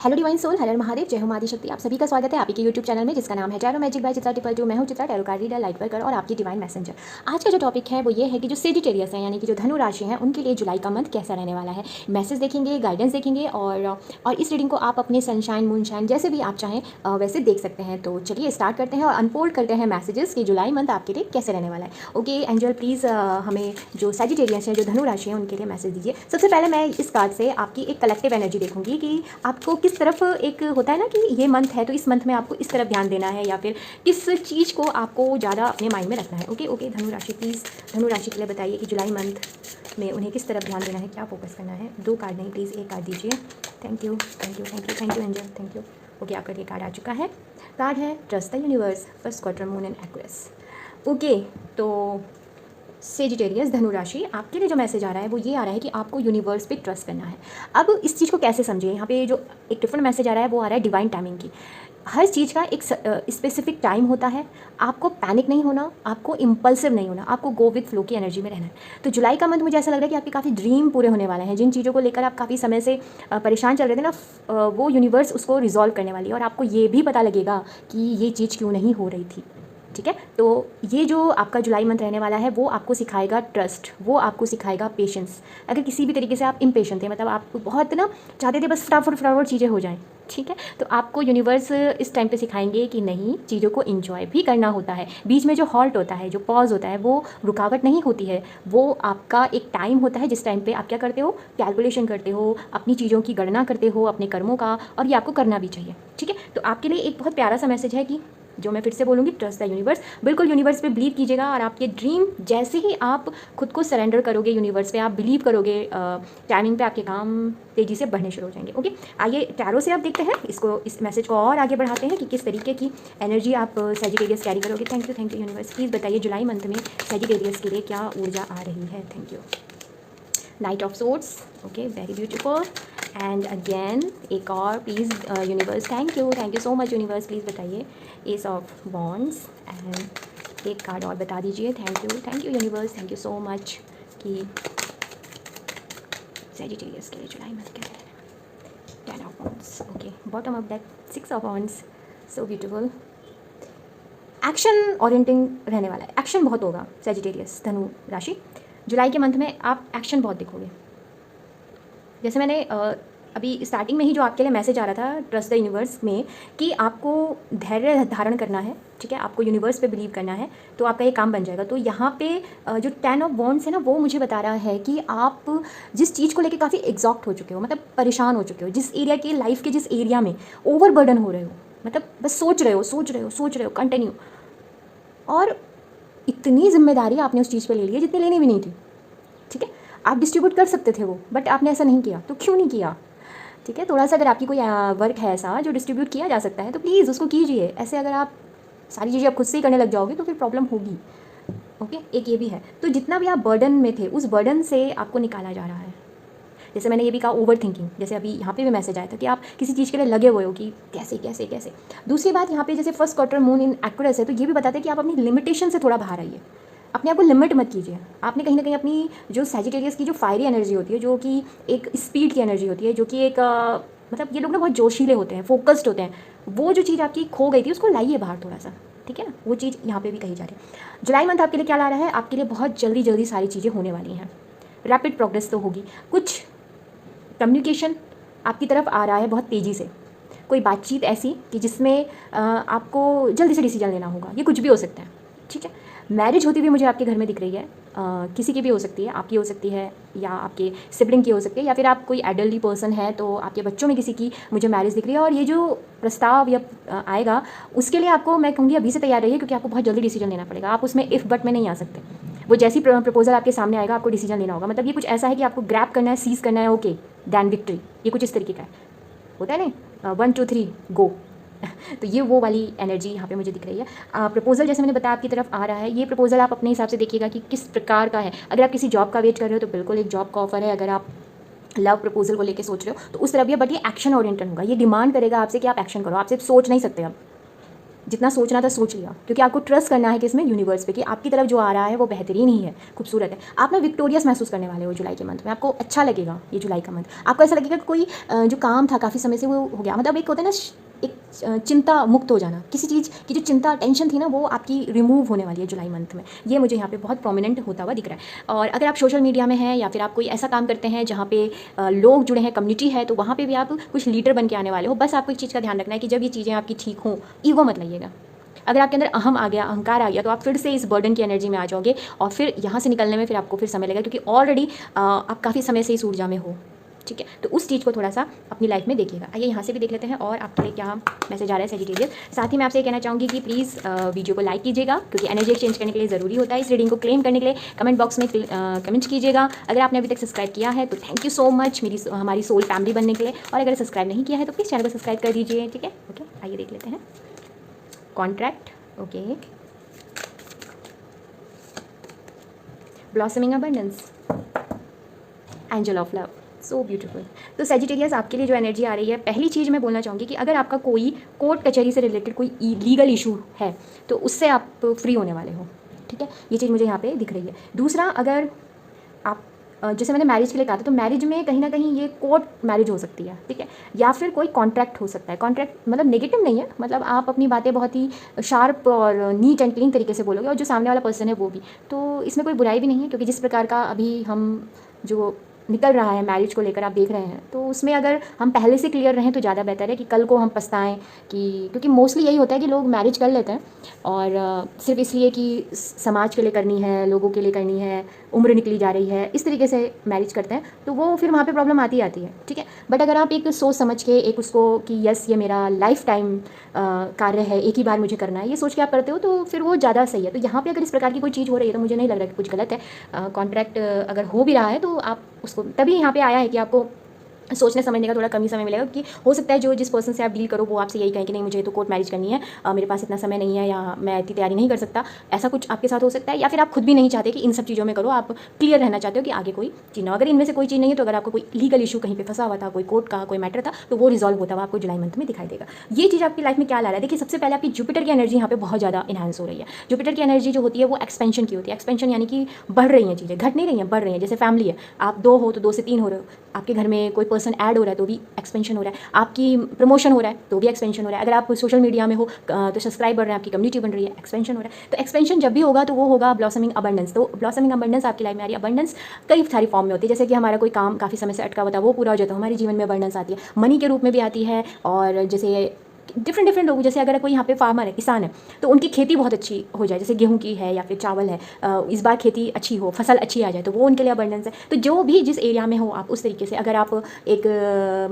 Hello divine soul, हर हर महादेव, जय हो माँ आदिशक्ति। आप सभी का स्वागत है आप ही के यूट्यूब चैनल में जिसका नाम है tarot magic by Chitra Tipal 2। मैं हूँ Chitra, tarot card reader, light worker और आपकी डिवाइन मैसेंजर। आज का जो टॉपिक है वो ये है कि जो सेजिटेरियस है यानी कि जो धनु राशि है उनके लिए जुलाई का मंथ कैसा रहने वाला है। मैसेज देखेंगे, गाइडेंस देखेंगे और इस रीडिंग को आप अपने सनशाइन मूनशाइन जैसे भी आप चाहें वैसे देख सकते हैं। तो चलिए स्टार्ट करते हैं और अनफोल्ड करते हैं मैसेजेस कि जुलाई मंथ आपके लिए कैसे रहने वाला है। ओके एंजल, प्लीज़ हमें जो सेजिटेरियस है, जो धनु राशि है, उनके लिए मैसेज दीजिए। सबसे पहले मैं इस कार्ड से आपकी एक कलेक्टिव एनर्जी देखूंगी कि आपको किस तरफ एक होता है ना कि ये मंथ है तो इस मंथ में आपको इस तरफ ध्यान देना है या फिर किस चीज़ को आपको ज़्यादा अपने माइंड में रखना है। ओके ओके धनु राशि, प्लीज़ धनु राशि के लिए बताइए कि जुलाई मंथ में उन्हें किस तरफ ध्यान देना है, क्या फोकस करना है। दो कार्ड नहीं, प्लीज़ एक कार्ड दीजिए। Thank you thank you thank you thank you angel, thank you. Okay, आपका ये कार्ड आ चुका है। कार्ड है trust the universe, first quarter, moon and Aquarius. Okay, तो सेजिटेरियस धनु राशि, आपके लिए जो मैसेज आ रहा है वो ये आ रहा है कि आपको यूनिवर्स पे ट्रस्ट करना है। अब इस चीज़ को कैसे समझिए, यहाँ पे जो एक डिफरेंट मैसेज आ रहा है वो आ रहा है डिवाइन टाइमिंग की। हर चीज़ का एक स्पेसिफिक टाइम होता है। आपको पैनिक नहीं होना, आपको इम्पल्सिव नहीं होना, आपको गो विथ फ्लो की एनर्जी में रहना है। तो जुलाई का मंथ मुझे ऐसा लग रहा है कि आपके काफ़ी ड्रीम पूरे होने वाले हैं। जिन चीज़ों को लेकर आप काफ़ी समय से परेशान चल रहे थे ना, वो यूनिवर्स उसको रिजॉल्व करने वाली है और आपको ये भी पता लगेगा कि ये चीज़ क्यों नहीं हो रही थी। ठीक है, तो ये जो आपका जुलाई मंथ रहने वाला है वो आपको सिखाएगा ट्रस्ट, वो आपको सिखाएगा पेशेंस। अगर किसी भी तरीके से आप इम्पेशेंट थे, मतलब आप बहुत ना चाहते थे बस फटाफट फटाफट चीज़ें हो जाएं, ठीक है, तो आपको यूनिवर्स इस टाइम पे सिखाएंगे कि नहीं, चीज़ों को इन्जॉय भी करना होता है। बीच में जो हॉल्ट होता है, जो पॉज होता है, वो रुकावट नहीं होती है, वो आपका एक टाइम होता है जिस टाइम पे आप क्या करते हो, कैलकुलेशन करते हो, अपनी चीज़ों की गणना करते हो, अपने कर्मों का, और ये आपको करना भी चाहिए। ठीक है, तो आपके लिए एक बहुत प्यारा सा मैसेज है कि जो मैं फिर से बोलूँगी, ट्रस्ट द यूनिवर्स। बिल्कुल यूनिवर्स पे बिलीव कीजिएगा और आपके ड्रीम जैसे ही आप खुद को सरेंडर करोगे यूनिवर्स पे, आप बिलीव करोगे, टाइमिंग पे आपके काम तेज़ी से बढ़ने शुरू हो जाएंगे। ओके, आइए टैरो से आप देखते हैं इसको, इस मैसेज को और आगे बढ़ाते हैं कि किस तरीके की एनर्जी आप सेजिटेरियस कैरी करोगे। Thank you universe. प्लीज़ बताइए जुलाई मंथ में सेजिटेरियस के लिए क्या ऊर्जा आ रही है। Thank you. Night of swords, okay, very beautiful. And again एक और please universe, thank you so much universe. Please बताइए एस ऑफ वॉन्ड्स एंड एक कार्ड और बता दीजिए। Thank you universe, thank you so much कि सेजिटेरियस के लिए जुलाई मंथ क्या है। 10 of wands, okay, bottom of deck 6 of wands, so beautiful. Action orienting रहने वाला है, एक्शन बहुत होगा सेजिटेरियस धनु राशि। जुलाई के मंथ में आप एक्शन बहुत दिखोगे। जैसे मैंने अभी स्टार्टिंग में ही जो आपके लिए मैसेज आ रहा था ट्रस्ट द यूनिवर्स में कि आपको धैर्य धारण करना है, ठीक है, आपको यूनिवर्स पे बिलीव करना है तो आपका ये काम बन जाएगा। तो यहाँ पे जो 10 ऑफ वॉन्ड्स है ना, वो मुझे बता रहा है कि आप जिस चीज़ को लेके काफ़ी एग्जॉक्ट हो चुके हो, मतलब परेशान हो चुके हो, जिस एरिया की लाइफ के जिस एरिया में ओवरबर्डन हो रहे हो, मतलब बस सोच रहे हो कंटिन्यू, और इतनी जिम्मेदारी आपने उस चीज़ पर ले ली है जितनी लेनी भी नहीं थी। ठीक है, आप डिस्ट्रीब्यूट कर सकते थे वो, बट आपने ऐसा नहीं किया। तो क्यों नहीं किया? ठीक है, थोड़ा सा अगर आपकी कोई वर्क है ऐसा जो डिस्ट्रीब्यूट किया जा सकता है तो प्लीज़ उसको कीजिए। ऐसे अगर आप सारी चीज़ें आप खुद से ही करने लग जाओगे तो फिर प्रॉब्लम होगी। ओके, एक ये भी है। तो जितना भी आप बर्डन में थे उस बर्डन से आपको निकाला जा रहा है। जैसे मैंने ये भी कहा ओवर थिंकिंग, जैसे अभी यहाँ पे भी मैसेज आया था कि आप किसी चीज़ के लिए लगे हुए हो कि कैसे कैसे कैसे। दूसरी बात यहाँ पे जैसे first quarter moon in Aquarius है तो ये भी बताते हैं कि आप अपनी लिमिटेशन से थोड़ा बाहर आइए, अपने आप को लिमिट मत कीजिए। आपने कहीं ना कहीं अपनी जो सेजिटेरियस की जो फायरी एनर्जी होती है, जो कि एक स्पीड की एनर्जी होती है, जो कि एक मतलब ये लोग ना बहुत जोशीले होते हैं, फोकस्ड होते हैं, वो जो चीज़ आपकी खो गई थी उसको लाइए बाहर थोड़ा सा। ठीक है ना, वो चीज़ यहाँ पे भी कही जा रही है। जुलाई मंथ आपके लिए क्या ला रहा है, आपके लिए बहुत जल्दी जल्दी सारी चीज़ें होने वाली हैं। रैपिड प्रोग्रेस तो होगी, कुछ कम्युनिकेशन आपकी तरफ आ रहा है बहुत तेज़ी से, कोई बातचीत ऐसी कि जिसमें आपको जल्दी से डिसीजन लेना होगा, ये कुछ भी हो सकता है। ठीक है, मैरिज होती हुई मुझे आपके घर में दिख रही है, किसी की भी हो सकती है, आपकी हो सकती है या आपके सिबलिंग की हो सकती है, या फिर आप कोई एडल्टली पर्सन है तो आपके बच्चों में किसी की मुझे मैरिज दिख रही है। और ये जो प्रस्ताव या आएगा उसके लिए आपको मैं कहूँगी अभी से तैयार रहिए, क्योंकि आपको बहुत जल्दी डिसीजन लेना पड़ेगा। आप उसमें इफ़ बट में नहीं आ सकते। वो जैसी प्रपोजल आपके सामने आएगा आपको डिसीजन लेना होगा। मतलब ये कुछ ऐसा है कि आपको ग्रैब करना है, सीज करना है, ओके दैन विक्ट्री, ये कुछ इस तरीके का है, होता है नहीं 1 2 3 गो। तो ये वो वाली एनर्जी यहाँ पे मुझे दिख रही है। प्रपोजल जैसे मैंने बताया आपकी तरफ आ रहा है, ये प्रपोजल आप अपने हिसाब से देखिएगा कि किस प्रकार का है। अगर आप किसी जॉब का वेट कर रहे हो तो बिल्कुल एक जॉब का ऑफर है। अगर आप लव प्रपोजल को लेके सोच रहे हो तो उस तरफ भी है, बट ये एक्शन ओरिएंटेड होगा। ये डिमांड करेगा आपसे कि आप एक्शन करो, आप सिर्फ सोच नहीं सकते। अब जितना सोचना था सोच लिया, क्योंकि आपको ट्रस्ट करना है कि इसमें यूनिवर्स पे कि आपकी तरफ जो आ रहा है वो बेहतरीन ही है, खूबसूरत है। आप ना विक्टोरियस महसूस करने वाले हो जुलाई के मंथ में, आपको अच्छा लगेगा ये जुलाई का मंथ। आपको ऐसा लगेगा कि कोई जो काम था काफ़ी समय से वो हो गया, मतलब एक होता है ना एक चिंता मुक्त हो जाना, किसी चीज़ की जो चिंता टेंशन थी ना वो आपकी रिमूव होने वाली है जुलाई मंथ में। ये मुझे यहाँ पे बहुत प्रोमिनेंट होता हुआ दिख रहा है। और अगर आप सोशल मीडिया में हैं या फिर आप कोई ऐसा काम करते हैं जहाँ पे लोग जुड़े हैं, कम्युनिटी है, तो वहाँ पे भी आप कुछ लीडर बन के आने वाले हो। बस आपको एक चीज़ का ध्यान रखना है कि जब ये चीज़ें आपकी ठीक हों, ईगो मत लाइएगा। अगर आपके अंदर अहम आ गया, अहंकार आ गया, तो आप फिर से इस बर्डन की एनर्जी में आ जाओगे और फिर यहाँ से निकलने में फिर आपको फिर समय लगेगा, क्योंकि ऑलरेडी आप काफ़ी समय से इस ऊर्जा में हो। ठीक है, तो उस चीज़ को थोड़ा सा अपनी लाइफ में देखिएगा। आइए यहाँ से भी देख लेते हैं और आपके लिए क्या मैसेज आ रहा है सेजिटेरियस। साथ ही मैं आपसे ये कहना चाहूँगी कि प्लीज़ वीडियो को लाइक कीजिएगा, क्योंकि एनर्जी एक्सचेंज करने के लिए ज़रूरी होता है। इस रीडिंग को क्लेम करने के लिए कमेंट बॉक्स में कमेंट कीजिएगा। अगर आपने अभी तक सब्सक्राइब किया है तो थैंक यू सो मच हमारी सोल फैमिली बनने के लिए, और अगर सब्सक्राइब नहीं किया है तो प्लीज़ चैनल को सब्सक्राइब कर दीजिए। ठीक है, ओके, आइए देख लेते हैं contract. Okay, blossoming abundance, angel of love, so beautiful. तो सेजिटेरियस आपके लिए जो एनर्जी आ रही है, पहली चीज़ मैं बोलना चाहूँगी कि अगर आपका कोई कोर्ट कचहरी से रिलेटेड कोई लीगल इशू है तो उससे आप फ्री होने वाले हो। ठीक है, ये चीज़ मुझे यहाँ पे दिख रही है। दूसरा, अगर आप जैसे मैंने मैरिज के लिए कहा था, तो मैरिज में कहीं ना कहीं ये कोर्ट मैरिज हो सकती है। ठीक है, या फिर कोई कॉन्ट्रैक्ट हो सकता है। कॉन्ट्रैक्ट मतलब नेगेटिव नहीं है, मतलब आप अपनी बातें बहुत ही शार्प और नीट एंड क्लीन तरीके से बोलोगे, और जो सामने वाला पर्सन है वो भी, तो इसमें कोई बुराई भी नहीं है। क्योंकि जिस प्रकार का अभी हम जो निकल रहा है मैरिज को लेकर आप देख रहे हैं, तो उसमें अगर हम पहले से क्लियर रहें तो ज़्यादा बेहतर है कि कल को हम पछताएं। क्योंकि मोस्टली यही होता है कि लोग मैरिज कर लेते हैं और सिर्फ इसलिए कि समाज के लिए करनी है, लोगों के लिए करनी है, उम्र निकली जा रही है, इस तरीके से मैरिज करते हैं, तो वो फिर वहाँ पे प्रॉब्लम आती है। ठीक है, बट अगर आप एक सोच समझ के एक उसको कि यस ये मेरा लाइफ टाइम कार्य है, एक ही बार मुझे करना है, ये सोच के आप करते हो, तो फिर वो ज़्यादा सही है। तो यहाँ पे अगर इस प्रकार की कोई चीज़ हो रही है तो मुझे नहीं लग रहा कि कुछ गलत है। कॉन्ट्रैक्ट अगर हो भी रहा है तो आप उसको, तभी यहाँ पे आया है कि आपको सोचने समझने का थोड़ा कम ही समय मिलेगा, कि हो सकता है जो जिस पर्सन से आप डील करो वो आपसे यही कहें कि नहीं मुझे तो कोर्ट मैरिज करनी है, मेरे पास इतना समय नहीं है, या मैं इतनी तैयारी नहीं कर सकता। ऐसा कुछ आपके साथ हो सकता है, या फिर आप खुद भी नहीं चाहते कि इन सब चीज़ों में करो, आप क्लियर रहना चाहते हो कि आगे कोई चीज़ ना। अगर इनमें से कोई चीज़ नहीं है, तो अगर आपको कोई लीगल इशू कहीं पर फंसा हुआ था, कोई कोर्ट का कोई मैटर था, तो वो रिजॉल्व होता हुआ आपको जुलाई मंथ में दिखाई देगा। ये चीज़ आपकी लाइफ में क्या ला रहा है? देखिए, सबसे पहले आपकी जुपिटर की एनर्जी यहाँ पे बहुत ज़्यादा इनहांस हो रही है। जुपिटर की एनर्जी जो होती है वो एक्सपेंशन की होती है। एक्सपेंशन यानी कि बढ़ रही हैं चीज़ें, घट नहीं रही हैं, बढ़ रही हैं। जैसे फैमिली है, आप 2 हो तो 2 से 3 हो रहे हो, आपके घर में कोई पर्सन ऐड हो रहा है तो भी एक्सपेंशन हो रहा है, आपकी प्रमोशन हो रहा है तो भी एक्सपेंशन हो रहा है। अगर आप सोशल मीडिया में हो तो सब्सक्राइब बढ़ रहे हैं, आपकी कम्युनिटी बन रही है, एक्सपेंशन हो रहा है। तो एक्सपेंशन जब भी होगा तो वो होगा ब्लॉसमिंग अबंडेंस। तो ब्लॉसमिंग अबंडेंस आपकी लाइफ में आ रही है। अबंडेंस कई सारी फॉर्म में होती है, जैसे कि हमारा कोई काम काफ़ी समय से अटका हुआ था वो पूरा हो जाता है, हमारे जीवन में अबंडेंस आती है, मनी के रूप में भी आती है। और जैसे डिफरेंट लोग, जैसे अगर कोई यहाँ पे फार्मर है, किसान है, तो उनकी खेती बहुत अच्छी हो जाए, जैसे गेहूं की है या फिर चावल है, इस बार खेती अच्छी हो, फसल अच्छी आ जाए, तो वो उनके लिए अबंडेंस है। तो जो भी जिस एरिया में हो आप उस तरीके से, अगर आप एक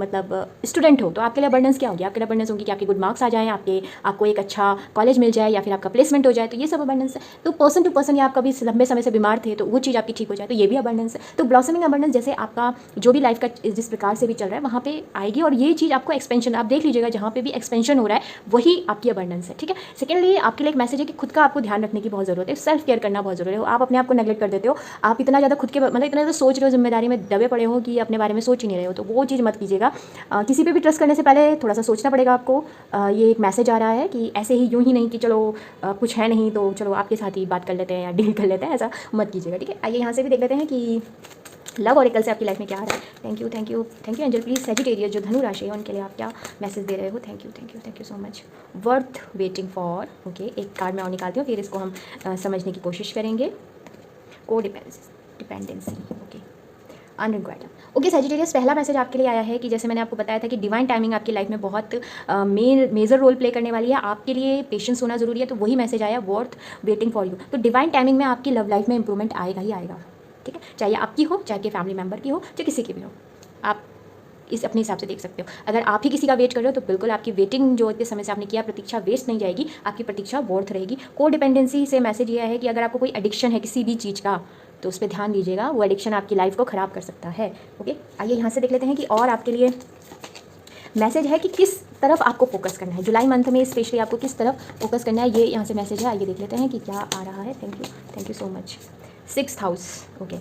मतलब स्टूडेंट हो तो आपके लिए अबंडेंस क्या होगी? आपके लिए अबंडेंस होगी कि आपके गुड मार्क्स आ जाएँ, आपको एक अच्छा कॉलेज मिल जाए, या फिर आपका प्लेसमेंट हो जाए, तो ये सब अबंडेंस है। तो पर्सन टू पर्सन, या आप कभी लंबे समय से बीमार थे तो वो चीज़ आपकी ठीक हो जाए, तो ये भी अबंडेंस है। तो ब्लॉसमिंग अबंडेंस जैसे आपका जो भी लाइफ का जिस प्रकार से भी चल रहा है वहाँ पे आएगी, और ये चीज़ आपको एक्सपेंशन, आप देख लीजिएगा जहाँ पे भी एक्सपेंशन हो रहा है वही आपकी अबंडेंस है। ठीक है, सेकेंडली आपके लिए एक मैसेज है कि खुद का आपको ध्यान रखने की बहुत ज़रूरत है, सेल्फ केयर करना बहुत ज़रूरी है। आप अपने आप को नेगलेक्ट कर देते हो, आप इतना ज़्यादा खुद के मतलब इतना ज़्यादा सोच रहे हो, जिम्मेदारी में दबे पड़े हो कि अपने बारे में सोच ही नहीं रहे हो, तो वो चीज़ मत कीजिएगा। किसी पे भी ट्रस्ट करने से पहले थोड़ा सा सोचना पड़ेगा आपको। ये एक मैसेज आ रहा है कि ऐसे ही यूँ ही नहीं कि चलो कुछ है नहीं तो चलो आपके साथ ही बात कर लेते हैं या डील कर लेते हैं, ऐसा मत कीजिएगा। ठीक है, आइए यहाँ से भी देख लेते हैं कि लव ऑरेकल से आपकी लाइफ में क्या आ रहा है। Thank you angel. Please Sagittarius जो धनु राशि है उनके लिए आप क्या मैसेज दे रहे हो? Thank you so much. Worth waiting for. Okay, एक कार्ड मैं और निकालती हूँ, फिर इसको हम समझने की कोशिश करेंगे। को dependency, okay, unrequired. Okay Sagittarius, पहला मैसेज आपके लिए आया है कि जैसे मैंने आपको बताया था कि डिवाइन टाइमिंग आपकी लाइफ में बहुत मेजर रोल प्ले करने वाली है, आपके लिए पेशेंस होना जरूरी है, तो वही मैसेज आया, वर्थ वेटिंग फॉर यू। तो डिवाइन टाइमिंग में आपकी लव लाइफ में इंप्रूवमेंट आएगा ही आएगा। ठीक है, चाहे आपकी हो, चाहे कि फैमिली मेम्बर की हो, चाहे किसी की भी हो, आप इस अपने हिसाब से देख सकते हो। अगर आप ही किसी का वेट कर रहे हो तो बिल्कुल आपकी वेटिंग जो इतने समय से आपने किया, प्रतीक्षा वेस्ट नहीं जाएगी, आपकी प्रतीक्षा वर्थ रहेगी। को डिपेंडेंसी से मैसेज ये है कि अगर आपको कोई एडिक्शन है किसी भी चीज़ का तो उस पर ध्यान दीजिएगा, वो एडिक्शन आपकी लाइफ को ख़राब कर सकता है। ओके, आइए यहाँ से देख लेते हैं कि और आपके लिए मैसेज है कि किस तरफ आपको फोकस करना है जुलाई मंथ में, स्पेशली आपको किस तरफ फोकस करना है, ये यहाँ से मैसेज है। आइए देख लेते हैं कि क्या आ रहा है। Thank you so much. 6th house. Okay,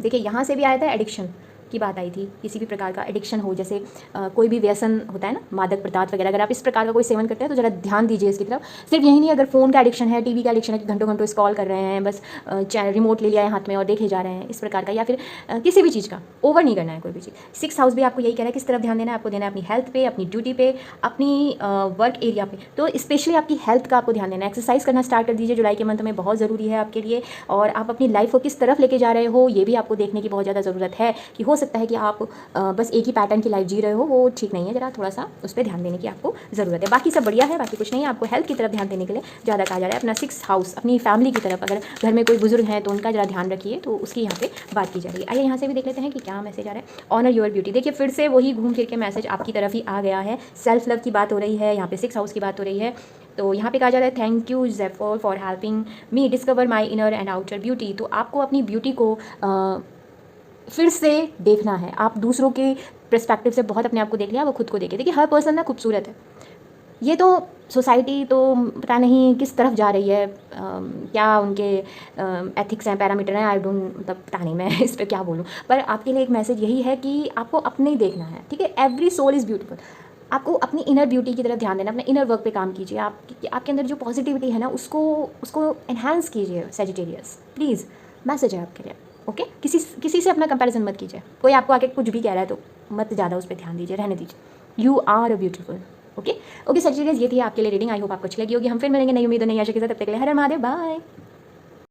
देखिए यहाँ से भी आया था एडिक्शन, की बात आई थी, किसी भी प्रकार का एडिक्शन हो, जैसे कोई भी व्यसन होता है ना, मादक पदार्थ वगैरह, अगर आप इस प्रकार का कोई सेवन करते हैं तो ज़रा ध्यान दीजिए इसकी तरफ। सिर्फ यही नहीं, अगर फ़ोन का एडिक्शन है, टीवी का एडिक्शन है कि घंटों घंटों स्क्रॉल कर रहे हैं, बस रिमोट ले लिया है हाथ में और देखे जा रहे हैं, इस प्रकार का, या फिर किसी भी चीज़ का ओवर नहीं करना है कोई भी चीज़। 6th हाउस भी आपको यही कह रहा है, किस तरफ ध्यान देना है आपको, देना है अपनी हेल्थ पे, अपनी ड्यूटी पे, अपनी वर्क एरिया पे। तो स्पेशली आपकी हेल्थ का आपको ध्यान देना है। एक्सरसाइज करना स्टार्ट कर दीजिए, जुलाई के मंथ में बहुत ज़रूरी है आपके लिए। और आप अपनी लाइफ को किस तरफ लेके जा रहे हो ये भी आपको देखने की बहुत ज़्यादा ज़रूरत है, कि हो सकता है कि आप बस एक ही पैटर्न की लाइफ जी रहे हो, वो ठीक नहीं है, जरा थोड़ा सा उस पर ध्यान देने की आपको ज़रूरत है। बाकी सब बढ़िया है, बाकी कुछ नहीं है, आपको हेल्थ की तरफ ध्यान देने के लिए ज़्यादा कहा जा रहा है। अपना 6th हाउस, अपनी फैमिली की तरफ, अगर घर में कोई बुजुर्ग हैं तो उनका ज़रा ध्यान रखिए, तो उसकी यहाँ पे बात की जा रही है। आइए यहाँ से भी देख लेते हैं कि क्या मैसेज आ रहा है। ऑनर योर ब्यूटी, देखिए फिर से वही घूम फिर के मैसेज आपकी तरफ ही आ गया है। सेल्फ लव की बात हो रही है, यहाँ पे 6th हाउस की बात हो रही है। तो यहाँ पे कहा जा रहा है thank you Zephyr for helping me discover my inner and outer beauty. तो आपको अपनी ब्यूटी को फिर से देखना है। आप दूसरों के पर्सपेक्टिव से बहुत अपने आप को देख लिया, वो खुद को देखे। देखिए हर पर्सन ना खूबसूरत है, ये तो सोसाइटी तो पता नहीं किस तरफ जा रही है, क्या उनके एथिक्स हैं, पैरामीटर हैं, आई डोंट, मतलब पता नहीं मैं इस पर क्या बोलूँ। पर आपके लिए एक मैसेज यही है कि आपको अपने ही देखना है, ठीक है। Every soul is beautiful. आपको अपनी इनर ब्यूटी की तरफ ध्यान देना, अपने इनर वर्क पे काम कीजिए। आपके अंदर जो पॉजिटिविटी है ना, उसको एनहांस कीजिए। सेजिटेरियस प्लीज़, मैसेज है आपके लिए, ओके। किसी से अपना कंपैरिजन मत कीजिए। कोई आपको आके कुछ भी कह रहा है तो मत ज़्यादा उस पर ध्यान दीजिए, रहने दीजिए। You are beautiful, okay. Okay Sagittarius, ये थी आपके लिए रीडिंग। आई होप आपको अच्छी लगी होगी। हम फिर मिलेंगे नई उम्मीद और नई आशा के साथ। तब तक के लिए हर हर महादेव, बाय।